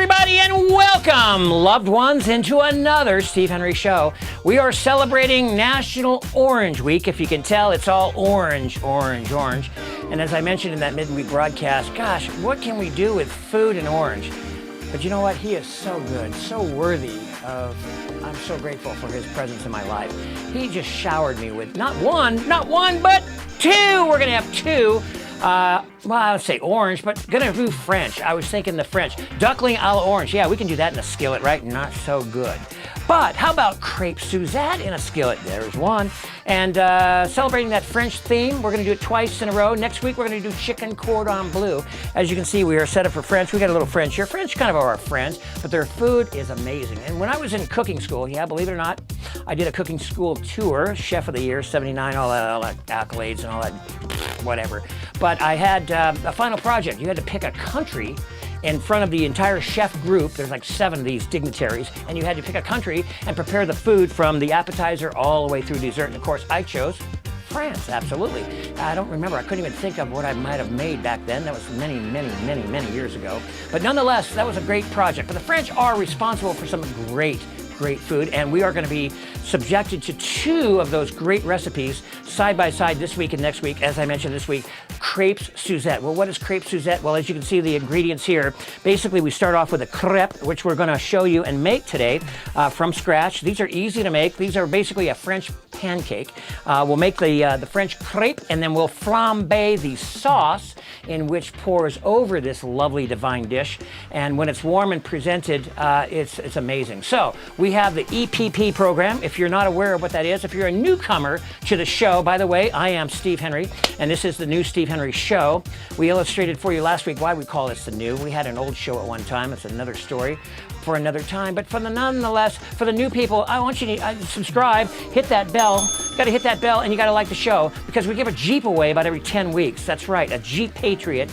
everybody, and welcome, loved ones, into another Steve Henry Show. We are celebrating National Orange Week. If you can tell, it's all orange, orange, orange. And as I mentioned in that midweek broadcast, gosh, what can we do with food and orange? But you know what? He is so good, so worthy of, I'm so grateful for his presence in my life. He just showered me with not one, but two. We're going to have two. Well, I would say orange, but gonna do French. I was thinking the French. Duckling a l'orange. Yeah, we can do that in a skillet, right? Not so good. But how about Crepe Suzette in a skillet? There's one. And celebrating that French theme, we're gonna do it twice in a row. Next week, we're gonna do chicken cordon bleu. As you can see, we are set up for French. We got a little French here. French kind of are our friends, but their food is amazing. And when I was in cooking school, yeah, believe it or not, I did a cooking school tour, Chef of the Year, 79, all that accolades and all that, whatever. But I had a final project. You had to pick a country in front of the entire chef group. There's like 7 of these dignitaries, and you had to pick a country and prepare the food from the appetizer all the way through dessert. And of course, I chose France, absolutely. I don't remember. I couldn't even think of what I might have made back then. That was many, many, many, many years ago. But nonetheless, that was a great project. But the French are responsible for some great food, and we are going to be subjected to 2 of those great recipes side by side this week and next week. As I mentioned this week, Crepes Suzette. Well, what is Crepe Suzette? Well, as you can see the ingredients here, basically we start off with a crepe, which we're going to show you and make today from scratch. These are easy to make. These are basically a French pancake. We'll make the French crepe, and then we'll flambe the sauce in which pours over this lovely divine dish. And when it's warm and presented, it's amazing. So we have the EPP program. If you're not aware of what that is, if you're a newcomer to the show, by the way, I am Steve Henry, and this is the new Steve Henry Show. We illustrated for you last week why we call this the new. We had an old show at one time. It's another story for another time. But nonetheless, for the new people, I want you to subscribe, hit that bell. You got to hit that bell, and you got to like the show, because we give a Jeep away about every 10 weeks. That's right, a Jeep Patriot.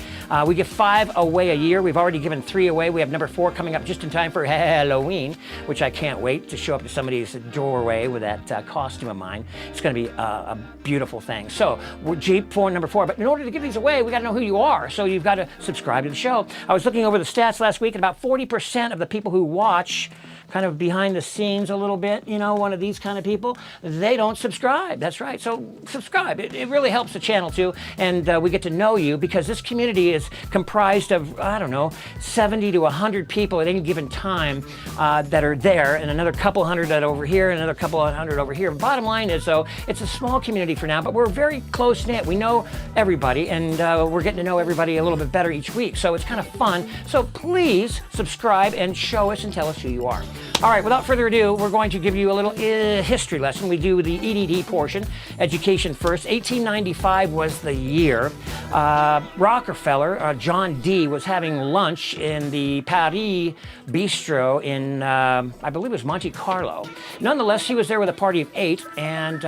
We give 5 away a year. We've already given 3 away. We have number 4 coming up just in time for Halloween, which I can't wait to show up to somebody's doorway with that costume of mine. It's going to be a beautiful thing. So we're Jeep for number 4. But in order to give these away, we got to know who you are. So you've got to subscribe to the show. I was looking over the stats last week, and about 40% of the people who watch kind of behind the scenes a little bit, you know, one of these kind of people, they don't subscribe. That's right. So subscribe. It really helps the channel too. And we get to know you, because this community is comprised of, I don't know, 70 to 100 people at any given time that are there, and another couple hundred that are over here, and another couple hundred over here. Bottom line is, though, it's a small community for now, but we're very close knit. We know everybody, and we're getting to know everybody a little bit better each week. So it's kind of fun. So please subscribe and show us and tell us who you are. All right, without further ado, we're going to give you a little history lesson. We do the EDD portion, education first. 1895 was the year. Rockefeller, John D., was having lunch in the Paris Bistro in, I believe it was Monte Carlo. Nonetheless, he was there with a party of 8, and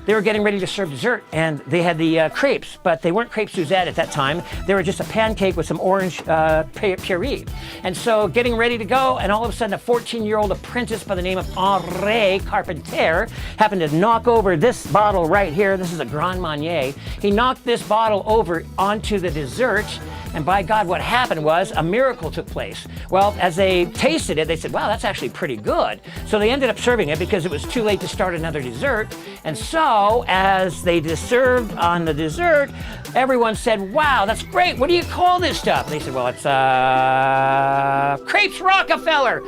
they were getting ready to serve dessert, and they had the crepes, but they weren't Crepe Suzette at that time. They were just a pancake with some orange puree. And so getting ready to go, and all of a sudden a 14-year-old apprentice by the name of Henri Carpentier happened to knock over this bottle right here. This is a Grand Marnier. He knocked this bottle over onto the dessert, and by God, what happened was a miracle took place. Well, as they tasted it, they said, wow, that's actually pretty good. So they ended up serving it because it was too late to start another dessert. And so as they served on the dessert, everyone said, wow, that's great. What do you call this stuff? And they said, well, it's Crepes Rockefeller.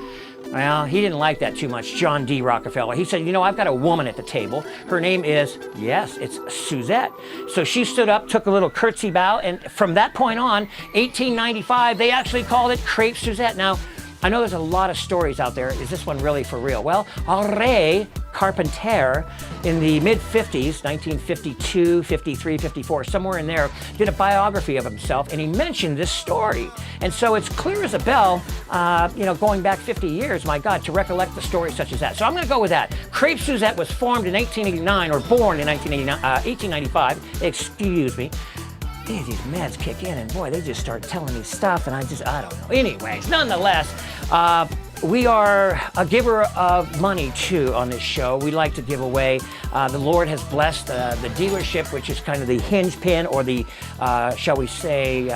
Well, he didn't like that too much, John D. Rockefeller. He said, you know, I've got a woman at the table. Her name is, yes, it's Suzette. So she stood up, took a little curtsy bow, and from that point on, 1895, they actually called it Crepe Suzette. Now, I know there's a lot of stories out there. Is this one really for real? Well, Henri Carpentier in the mid-50s, 1952, 53, 54, somewhere in there, did a biography of himself, and he mentioned this story. And so it's clear as a bell, you know, going back 50 years, my God, to recollect the story such as that. So I'm going to go with that. Crepe Suzette was formed in 1889, or born in 1895, excuse me. These meds kick in, and boy, they just start telling me stuff, and I don't know. Anyways, nonetheless, we are a giver of money too on this show. We like to give away. The Lord has blessed the dealership, which is kind of the hinge pin or the, shall we say,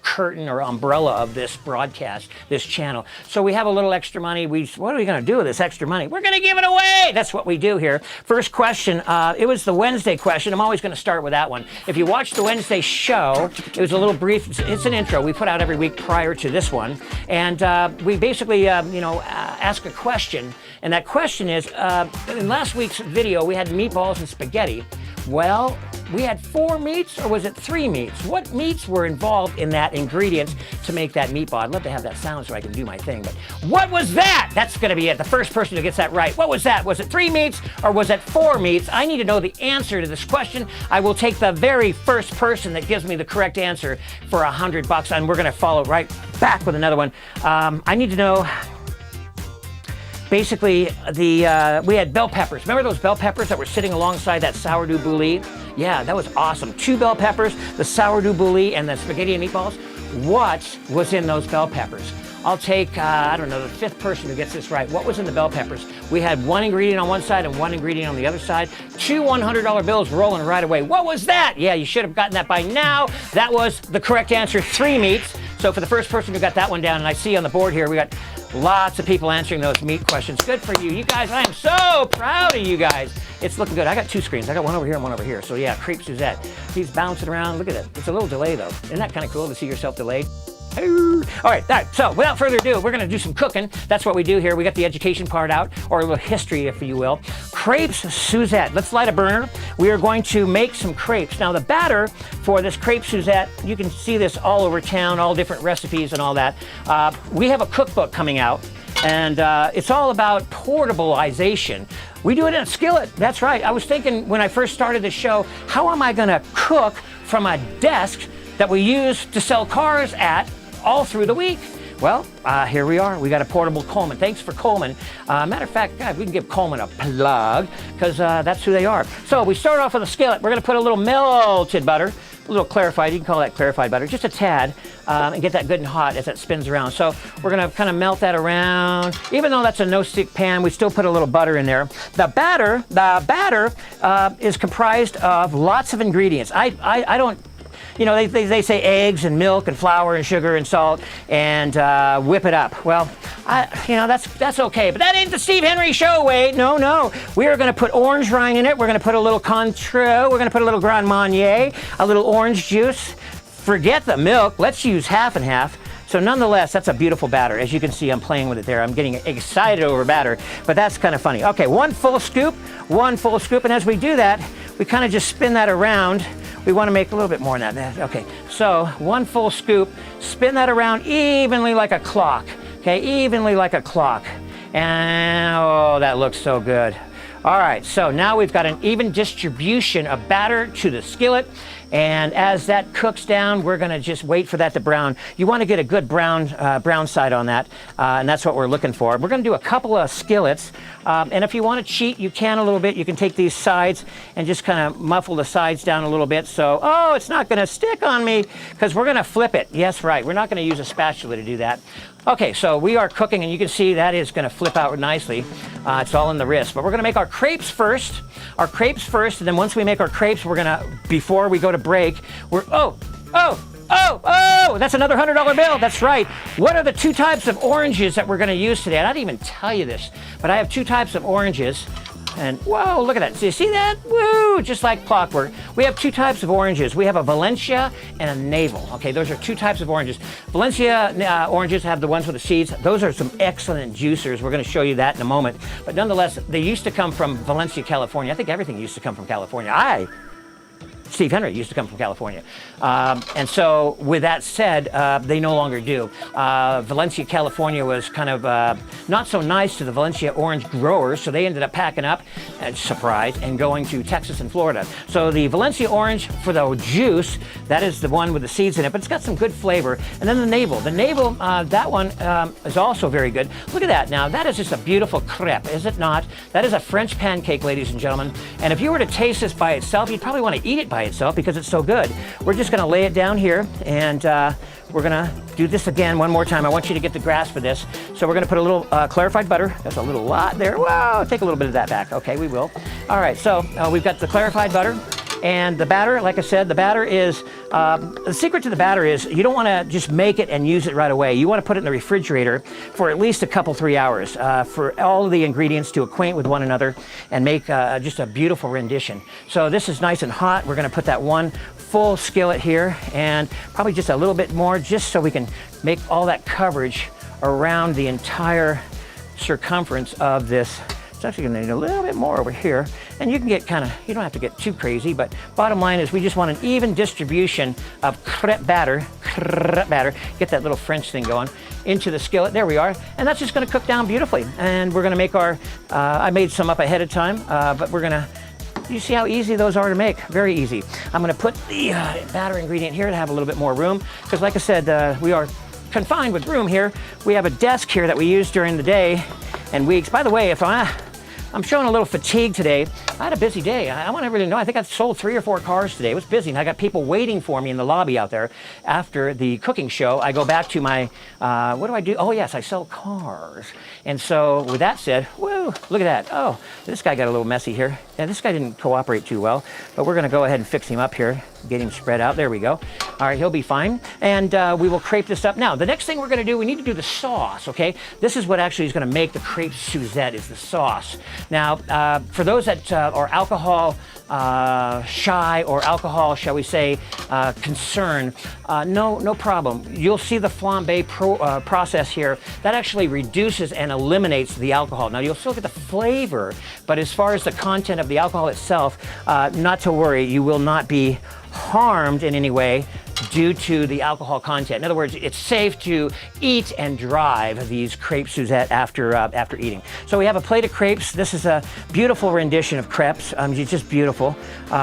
curtain or umbrella of this broadcast, this channel. So we have a little extra money. What are we going to do with this extra money? We're going to give it away. That's what we do here. First question, it was the Wednesday question. I'm always going to start with that one. If you watched the Wednesday show, it was a little brief. It's an intro we put out every week prior to this one. And we basically ask a question, and that question is, in last week's video, we had meatballs and spaghetti. Well, we had 4 meats, or was it 3 meats? What meats were involved in that ingredient to make that meatball? I'd love to have that sound so I can do my thing, but what was that? That's gonna be it, the first person who gets that right. What was that? Was it 3 meats, or was it 4 meats? I need to know the answer to this question. I will take the very first person that gives me the correct answer for $100, and we're gonna follow right back with another one. I need to know, basically, we had bell peppers. Remember those bell peppers that were sitting alongside that sourdough bouillie? Yeah, that was awesome. 2 bell peppers, the sourdough bouillie, and the spaghetti and meatballs. What was in those bell peppers? I'll take, I don't know, the 5th person who gets this right. What was in the bell peppers? We had 1 ingredient on one side and 1 ingredient on the other side. 2 $100 bills rolling right away. What was that? Yeah, you should have gotten that by now. That was the correct answer, 3 meats. So for the first person who got that one down, and I see on the board here, we got lots of people answering those meat questions. Good for you. You guys, I am so proud of you guys. It's looking good. I got 2 screens. I got one over here and one over here. So yeah, Crepe Suzette. He's bouncing around. Look at it. It's a little delay though. Isn't that kind of cool to see yourself delayed? All right. So without further ado, we're going to do some cooking. That's what we do here. We got the education part out, or a little history, if you will. Crepes Suzette. Let's light a burner. We are going to make some crepes. Now, the batter for this Crepe Suzette, you can see this all over town, all different recipes and all that. We have a cookbook coming out, and it's all about portabilization. We do it in a skillet. That's right. I was thinking when I first started the show, how am I going to cook from a desk that we use to sell cars at all through the week? Well, here we are. We got a portable Coleman. Thanks for Coleman. Matter of fact, God, we can give Coleman a plug because that's who they are. So we start off with a skillet. We're going to put a little melted butter, a little clarified. You can call that clarified butter, just a tad, and get that good and hot as it spins around. So we're going to kind of melt that around. Even though that's a no-stick pan, we still put a little butter in there. The batter is comprised of lots of ingredients. I don't. You know, they say eggs and milk and flour and sugar and salt and whip it up. Well, that's okay, but that ain't the Steve Henry Show, Wade. No. We are going to put orange rind in it. We're going to put a little Cointreau. We're going to put a little Grand Marnier, a little orange juice. Forget the milk. Let's use half and half. So nonetheless, that's a beautiful batter. As you can see, I'm playing with it there. I'm getting excited over batter, but that's kind of funny. Okay, 1 full scoop, and as we do that, we kind of just spin that around. We want to make a little bit more than that. Okay, so 1 full scoop, spin that around evenly like a clock. Okay, evenly like a clock. And oh, that looks so good. All right, so now we've got an even distribution of batter to the skillet. And as that cooks down, we're gonna just wait for that to brown. You wanna get a good brown side on that, and that's what we're looking for. We're gonna do a couple of skillets, and if you wanna cheat, you can a little bit. You can take these sides and just kind of muffle the sides down a little bit. So, oh, it's not gonna stick on me, because we're gonna flip it. Yes, right, we're not gonna use a spatula to do that. Okay, so we are cooking, and you can see that is gonna flip out nicely. It's all in the wrist, but we're gonna make our crepes first. And then once we make our crepes, we're gonna, before we go to break, oh, that's another $100 bill. That's right. What are the 2 types of oranges that we're going to use today? I didn't even tell you this, but I have 2 types of oranges. And whoa, look at that. Do you see that? Woo, just like clockwork. We have 2 types of oranges. We have a Valencia and a Navel. Okay, those are 2 types of oranges. Valencia oranges have the ones with the seeds. Those are some excellent juicers. We're going to show you that in a moment. But nonetheless, they used to come from Valencia, California. I think everything used to come from California. Steve Henry used to come from California. And so with that said, they no longer do. Valencia, California was kind of not so nice to the Valencia orange growers, so they ended up packing up, surprise, and going to Texas and Florida. So the Valencia orange for the juice, that is the one with the seeds in it, but it's got some good flavor. And then the Navel. The Navel, that one is also very good. Look at that now. That is just a beautiful crepe, is it not? That is a French pancake, ladies and gentlemen. And if you were to taste this by itself, you'd probably want to eat it by by itself because it's so good. We're just gonna lay it down here, and we're gonna do this again one more time. I want you to get the grasp of this. So we're gonna put a little clarified butter. That's a little lot there. Whoa, take a little bit of that back. Okay, we will. All right, so we've got the clarified butter. And the batter, like I said, the batter is, the secret to the batter is you don't want to just make it and use it right away. You want to put it in the refrigerator for at least a couple, 3 hours for all of the ingredients to acquaint with one another and make just a beautiful rendition. So this is nice and hot. We're going to put that one full skillet here and probably just a little bit more just so we can make all that coverage around the entire circumference of this. It's actually going to need a little bit more over here, and you can get you don't have to get too crazy, but bottom line is we just want an even distribution of crepe batter, get that little French thing going, into the skillet. There we are, and that's just going to cook down beautifully. And we're going to make our, I made some up ahead of time, but we're going to, you see how easy those are to make? Very easy. I'm going to put the batter ingredient here to have a little bit more room, because like I said, we are confined with room here. We have a desk here that we use during the day and weeks. By the way, if I'm showing a little fatigue today. I had a busy day. I want everybody to know, I think I sold 3 or 4 cars today. It was busy, and I got people waiting for me in the lobby out there. After the cooking show, I go back to my, what do I do? Oh yes, I sell cars. And so with that said, woo, look at that. Oh, this guy got a little messy here. And this guy didn't cooperate too well, but we're gonna go ahead and fix him up here, get him spread out. There we go. All right, he'll be fine. And we will crepe this up. Now, the next thing we're gonna do, we need to do the sauce, okay? This is what actually is gonna make the Crepe Suzette, is the sauce. Now, for those that are alcohol shy or alcohol, shall we say, concerned, no problem. You'll see the flambe process here. That actually reduces and eliminates the alcohol. Now, you'll still get the flavor, but as far as the content of the alcohol itself, not to worry, you will not be harmed in any way due to the alcohol content. In other words, it's safe to eat and drive these Crepe Suzette after eating. So we have a plate of crepes. This is a beautiful rendition of crepes. It's just beautiful,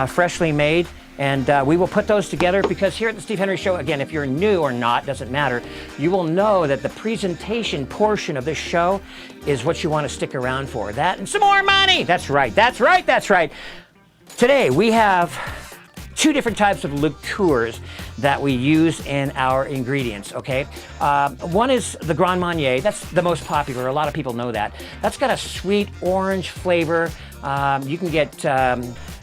freshly made. And we will put those together because here at the Steve Henry Show, again, if you're new or not, doesn't matter, you will know that the presentation portion of this show is what you want to stick around for. That and some more money. That's right, that's right, that's right. Today we have 2 different types of liqueurs that we use in our ingredients, okay? One is the Grand Marnier. That's the most popular. A lot of people know that. That's got a sweet orange flavor. You can get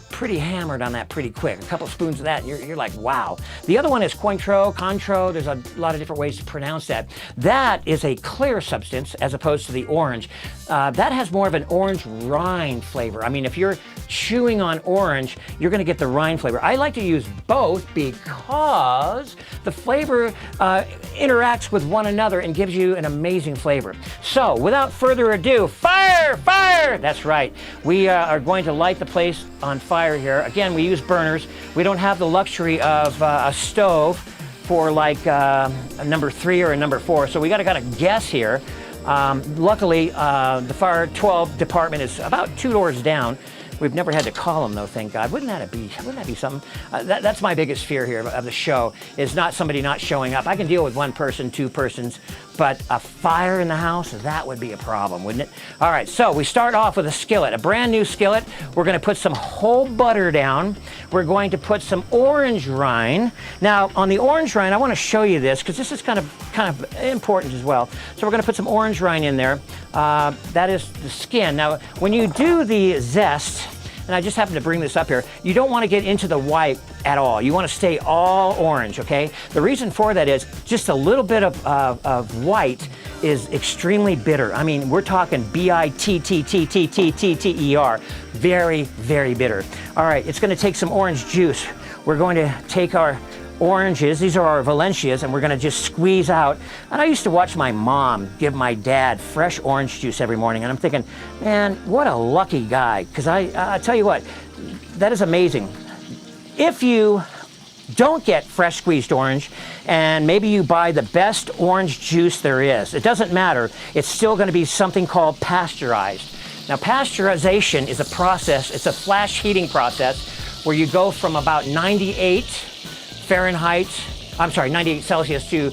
pretty hammered on that pretty quick. A couple spoons of that, and you're like, wow. The other one is Cointreau. There's a lot of different ways to pronounce that. That is a clear substance as opposed to the orange. That has more of an orange rind flavor. I mean, if you're chewing on orange, you're gonna get the rind flavor. I like to use both because the flavor interacts with one another and gives you an amazing flavor. So, without further ado, fire, fire! That's right. We are going to light the place on fire here. Again, we use burners. We don't have the luxury of a stove for like a number 3 or a number 4, so we gotta kind of guess here. Luckily, the Fire 12 department is about 2 doors down. We've never had to call them though, thank God. Wouldn't that be something? That's my biggest fear here of the show, is not somebody not showing up. I can deal with 1 person, 2 persons, but a fire in the house, that would be a problem, wouldn't it? All right, so we start off with a skillet, a brand new skillet. We're gonna put some whole butter down. We're going to put some orange rind. Now, on the orange rind, I wanna show you this, because this is kind of important as well. So we're gonna put some orange rind in there. That is the skin. Now, when you do the zest, and I just happen to bring this up here, you don't want to get into the white at all. You want to stay all orange, okay? The reason for that is just a little bit of white is extremely bitter. I mean, we're talking B-I-T-T-T-T-T-T-T-E-R. Very, very bitter. All right, it's going to take some orange juice. We're going to take our oranges, these are our Valencias, and we're gonna just squeeze out. And I used to watch my mom give my dad fresh orange juice every morning, and I'm thinking, man, what a lucky guy, because I tell you what, that is amazing. If you don't get fresh squeezed orange, and maybe you buy the best orange juice there is, it doesn't matter, it's still gonna be something called pasteurized. Now, pasteurization is a process, it's a flash heating process, where you go from about 98 Celsius to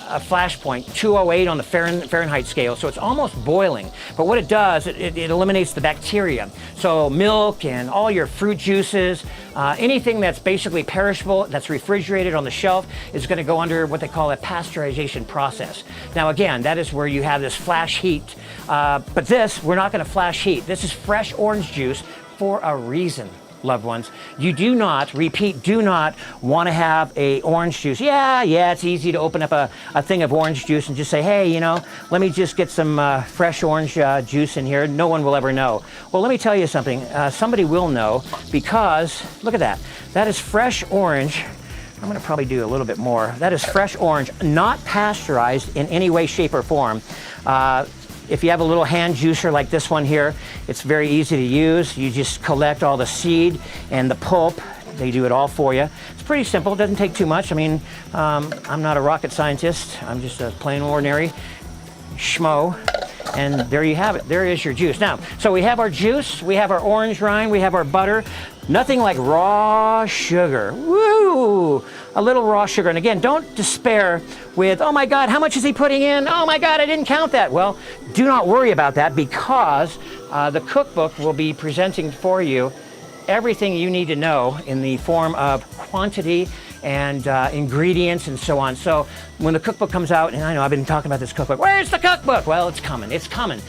a flash point, 208 on the Fahrenheit scale, so it's almost boiling. But what it does, it eliminates the bacteria. So milk and all your fruit juices, anything that's basically perishable, that's refrigerated on the shelf, is going to go under what they call a pasteurization process. Now again, that is where you have this flash heat. But this, we're not going to flash heat. This is fresh orange juice for a reason, loved ones. You do not, repeat, do not want to have a orange juice. Yeah, it's easy to open up a thing of orange juice and just say, hey, you know, let me just get some fresh orange juice in here. No one will ever know. Well, let me tell you something. Somebody will know, because look at that. That is fresh orange. I'm going to probably do a little bit more. That is fresh orange, not pasteurized in any way, shape, or form. If you have a little hand juicer like this one here, it's very easy to use. You just collect all the seed and the pulp. They do it all for you. It's pretty simple. It doesn't take too much. I mean, I'm not a rocket scientist. I'm just a plain ordinary schmo. And there you have it. There is your juice. Now, so we have our juice, we have our orange rind, we have our butter. Nothing like raw sugar. Woo! A little raw sugar. And again, don't despair with, oh my God, how much is he putting in? Oh my God, I didn't count that. Well, do not worry about that, because the cookbook will be presenting for you everything you need to know in the form of quantity and ingredients and so on. So when the cookbook comes out, and I know I've been talking about this cookbook, where's the cookbook? Well, it's coming, it's coming.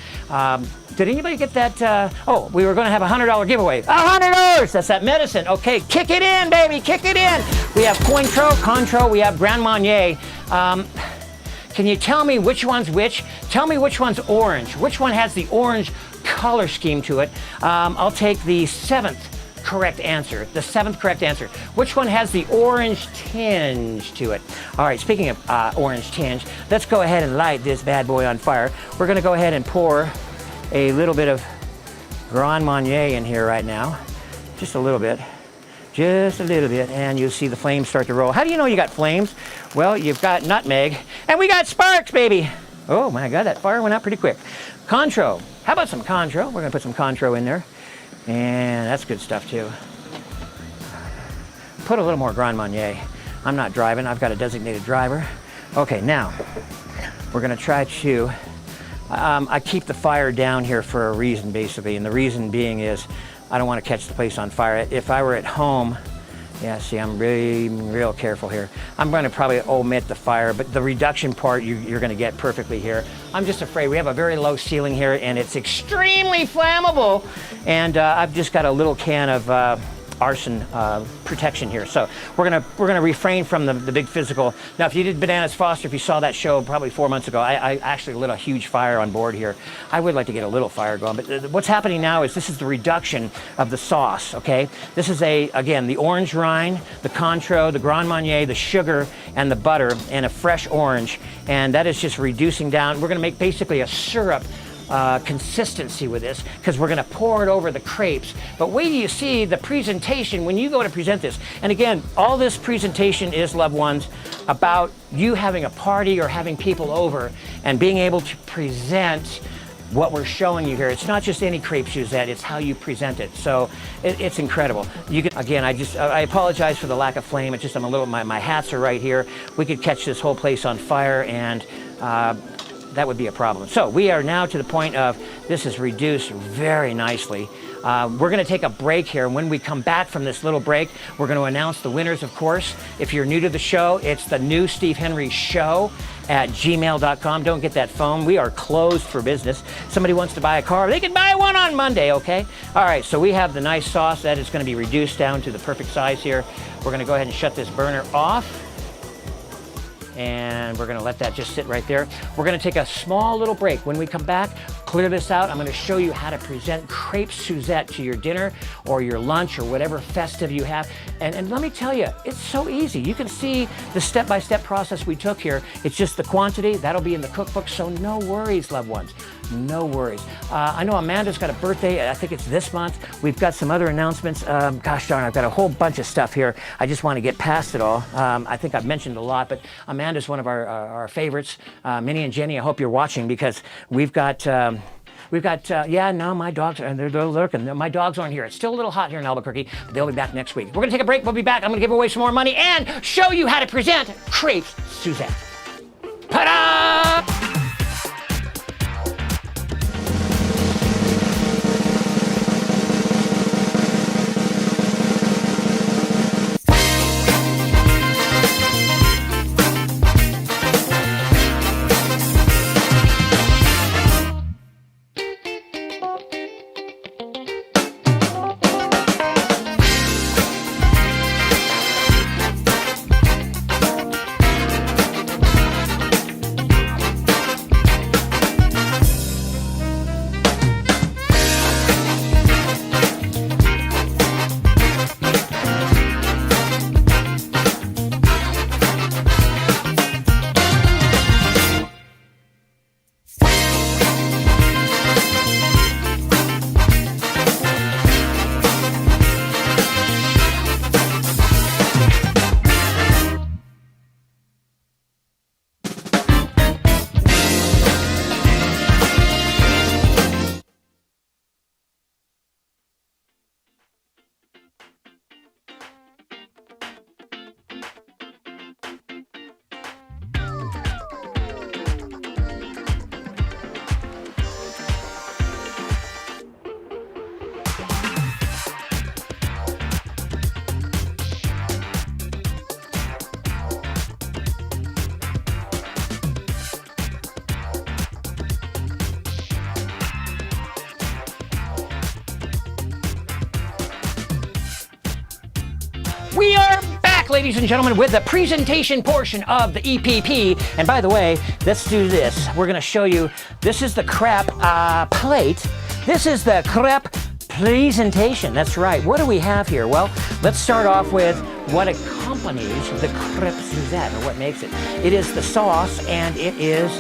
Did anybody get that? Oh, we were gonna have a $100 giveaway. $100, that's that medicine. Okay, kick it in, baby, kick it in. We have Cointreau, we have Grand Marnier. Can you tell me which one's which? Tell me which one's orange. Which one has the orange color scheme to it? I'll take the seventh correct answer. The seventh correct answer. Which one has the orange tinge to it? All right, speaking of orange tinge, let's go ahead and light this bad boy on fire. We're gonna go ahead and pour a little bit of Grand Marnier in here right now. Just a little bit. Just a little bit, and you'll see the flames start to roll. How do you know you got flames? Well, you've got nutmeg, and we got sparks, baby. Oh my God, that fire went out pretty quick. Cointreau. How about some Cointreau? We're gonna put some Cointreau in there. And that's good stuff too. Put a little more Grand Marnier. I'm not driving, I've got a designated driver. Okay, now, we're gonna try to, I keep the fire down here for a reason basically, and the reason being is I don't wanna catch the place on fire. If I were at home, yeah, see, I'm really real careful here. I'm gonna probably omit the fire, but the reduction part you're gonna get perfectly here. I'm just afraid we have a very low ceiling here and it's extremely flammable. And I've just got a little can of arson protection here. So we're gonna refrain from the big physical. Now, if you did Bananas Foster, if you saw that show probably 4 months ago, I actually lit a huge fire on board here. I would like to get a little fire going, but what's happening now is this is the reduction of the sauce, okay? This is again, the orange rind, the Cointreau, the Grand Marnier, the sugar, and the butter, and a fresh orange, and that is just reducing down. We're gonna make basically a syrup consistency with this, because we're going to pour it over the crepes. But wait till you see the presentation when you go to present this. And again, all this presentation is, loved ones, about you having a party or having people over and being able to present what we're showing you here. It's not just any Crepe Suzette, it's how you present it. So it's incredible. You can, again, I apologize for the lack of flame. It's just I'm a little, my hats are right here. We could catch this whole place on fire, and that would be a problem. So we are now to the point of this is reduced very nicely. We're going to take a break here, and when we come back from this little break, we're going to announce the winners, of course. If you're new to the show, it's the new Steve Henry Show at gmail.com. Don't get that phone. We are closed for business. Somebody wants to buy a car, they can buy one on Monday, okay? All right, so we have the nice sauce that is going to be reduced down to the perfect size here. We're going to go ahead and shut this burner off. And we're gonna let that just sit right there. We're gonna take a small little break. When we come back, clear this out. I'm gonna show you how to present Crepe Suzette to your dinner or your lunch or whatever festive you have. And let me tell you, it's so easy. You can see the step-by-step process we took here. It's just the quantity, that'll be in the cookbook, so no worries, loved ones. No worries. I know Amanda's got a birthday. I think it's this month. We've got some other announcements. Gosh darn, I've got a whole bunch of stuff here. I just want to get past it all. I think I've mentioned a lot, but Amanda's one of our favorites. Minnie and Jenny, I hope you're watching, because we've got, yeah, no, my dogs, they're lurking. My dogs aren't here. It's still a little hot here in Albuquerque, but they'll be back next week. We're going to take a break. We'll be back. I'm going to give away some more money and show you how to present Crepe Suzette. Ta-da! We are back, ladies and gentlemen, with the presentation portion of the EPP. And by the way, let's do this. We're going to show you, this is the crepe plate. This is the crepe presentation. That's right. What do we have here? Well, let's start off with what accompanies the Crepe Suzette, or what makes it. It is the sauce, and it is,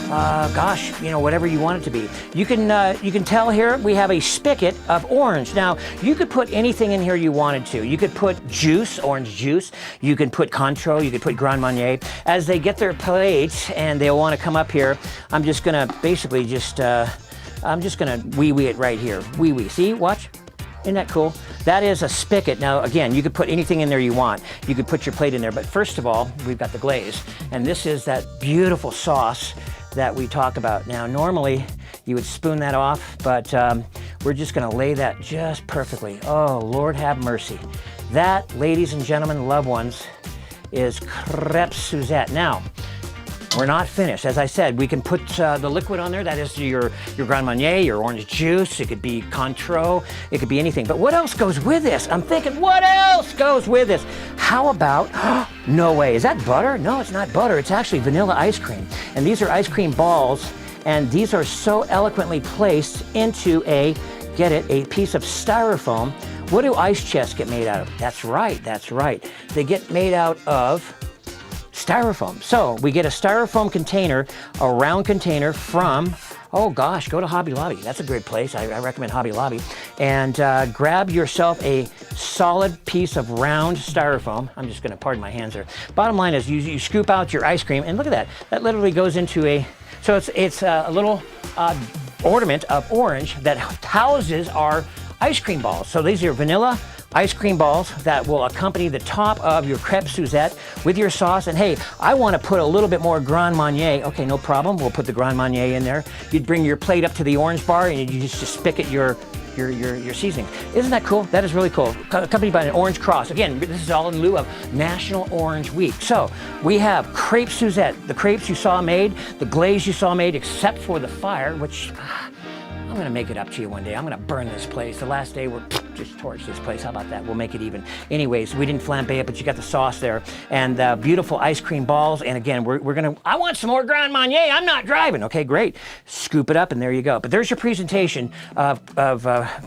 gosh, you know, whatever you want it to be. You can tell here we have a spigot of orange. Now, you could put anything in here you wanted to. You could put juice, orange juice. You can put Cointreau. You could put Grand Marnier. As they get their plates and they'll want to come up here, I'm just gonna basically just, I'm just gonna wee-wee it right here. Wee-wee. See, watch. Isn't that cool? That is a spigot. Now, again, you could put anything in there you want. You could put your plate in there, but first of all, we've got the glaze. And this is that beautiful sauce that we talk about. Now, normally, you would spoon that off, but we're just gonna lay that just perfectly. Oh, Lord have mercy. That, ladies and gentlemen, loved ones, is Crepe Suzette. Now, we're not finished. As I said, we can put the liquid on there. That is your Grand Marnier, your orange juice. It could be Cointreau. It could be anything. But what else goes with this? I'm thinking, what else goes with this? How about, no way, is that butter? No, it's not butter. It's actually vanilla ice cream. And these are ice cream balls, and these are so eloquently placed into a, get it, a piece of styrofoam. What do ice chests get made out of? That's right, that's right. They get made out of styrofoam. So we get a styrofoam container, a round container from, oh gosh, go to Hobby Lobby. That's a great place. I recommend Hobby Lobby. And grab yourself a solid piece of round styrofoam. I'm just gonna, pardon my hands there. Bottom line is you scoop out your ice cream, and look at that. That literally goes into a, so it's a little ornament of orange that houses our ice cream balls. So these are vanilla ice cream balls that will accompany the top of your Crepe Suzette with your sauce. And hey, I want to put a little bit more Grand Marnier. Okay, no problem. We'll put the Grand Marnier in there. You'd bring your plate up to the orange bar and you just spigot your seasoning. Isn't that cool? That is really cool. Accompanied by an orange cross. Again, this is all in lieu of National Orange Week. So we have Crepe Suzette, the crepes you saw made, the glaze you saw made, except for the fire, which I'm gonna make it up to you one day. I'm gonna burn this place. The last day we're just torch this place. How about that? We'll make it even. Anyways, we didn't flambe it, but you got the sauce there and the beautiful ice cream balls. And again, we're gonna, I want some more Grand Marnier. I'm not driving. Okay, great. Scoop it up and there you go. But there's your presentation of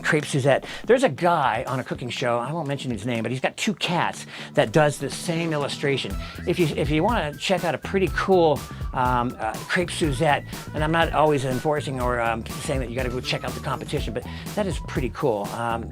Crepe Suzette. There's a guy on a cooking show, I won't mention his name, but he's got two cats that does the same illustration. If you wanna check out a pretty cool Crepe Suzette, and I'm not always enforcing or saying that you gotta go check out the competition, but that is pretty cool.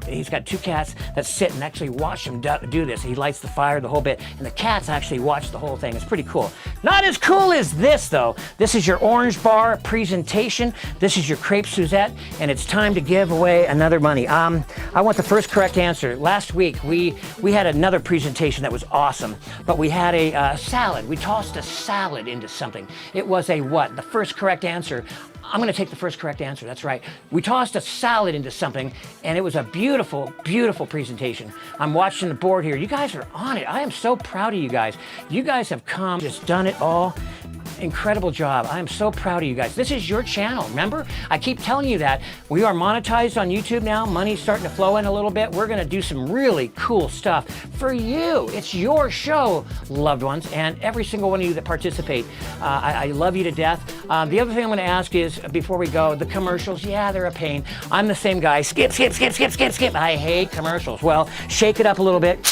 He's got two cats that sit and actually watch him do this. He lights the fire, the whole bit, and the cats actually watch the whole thing. It's pretty cool. Not as cool as this, though. This is your orange bar presentation. This is your Crepe Suzette, and it's time to give away another money. I want the first correct answer. Last week, we had another presentation that was awesome, but we had a salad. We tossed a salad into something. It was a what? The first correct answer. I'm going to take the first correct answer. That's right. We tossed a salad into something, and it was a beautiful, beautiful presentation. I'm watching the board here. You guys are on it. I am so proud of you guys. You guys have come, just done it all. Incredible job. I am so proud of you guys. This is your channel, remember? I keep telling you that. We are monetized on YouTube now. Money's starting to flow in a little bit. We're going to do some really cool stuff for you. It's your show, loved ones, and every single one of you that participate. I love you to death. The other thing I'm going to ask is, before we go, the commercials, yeah, they're a pain. I'm the same guy. Skip, skip, skip, skip, skip, skip. I hate commercials. Well, shake it up a little bit.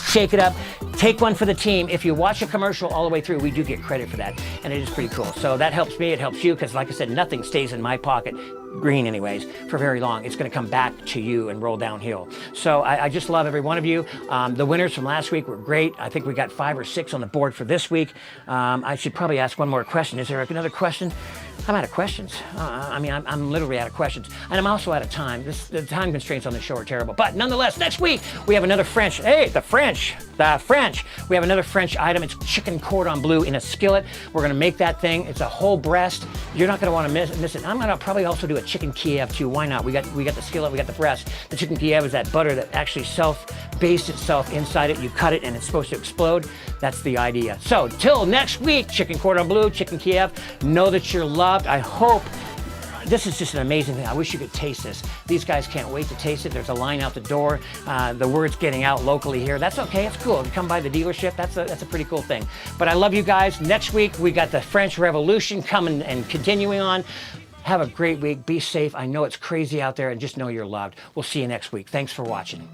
Shake it up. Take one for the team. If you watch a commercial all the way through, we do get credit for that, and it is pretty cool. So that helps me, it helps you, because like I said, nothing stays in my pocket, green anyways, for very long. It's going to come back to you and roll downhill. So I just love every one of you. The winners from last week were great. I think we got 5 or 6 on the board for this week. I should probably ask one more question. Is there another question? I'm out of questions. I'm literally out of questions. And I'm also out of time. The time constraints on the show are terrible. But nonetheless, next week, we have another French. Hey, the French. We have another French item. It's chicken cordon bleu in a skillet. We're going to make that thing. It's a whole breast. You're not going to want to miss it. I'm going to probably also do a chicken Kiev too. Why not? We got the skillet. We got the breast. The chicken Kiev is that butter that actually bastes itself inside it. You cut it and it's supposed to explode. That's the idea. So till next week, chicken cordon bleu, chicken Kiev. Know that you're loved. I hope. This is just an amazing thing. I wish you could taste this. These guys can't wait to taste it. There's a line out the door. The word's getting out locally here. That's okay. It's cool. You come by the dealership. That's a pretty cool thing. But I love you guys. Next week, we got the French Revolution coming and continuing on. Have a great week. Be safe. I know it's crazy out there, and just know you're loved. We'll see you next week. Thanks for watching.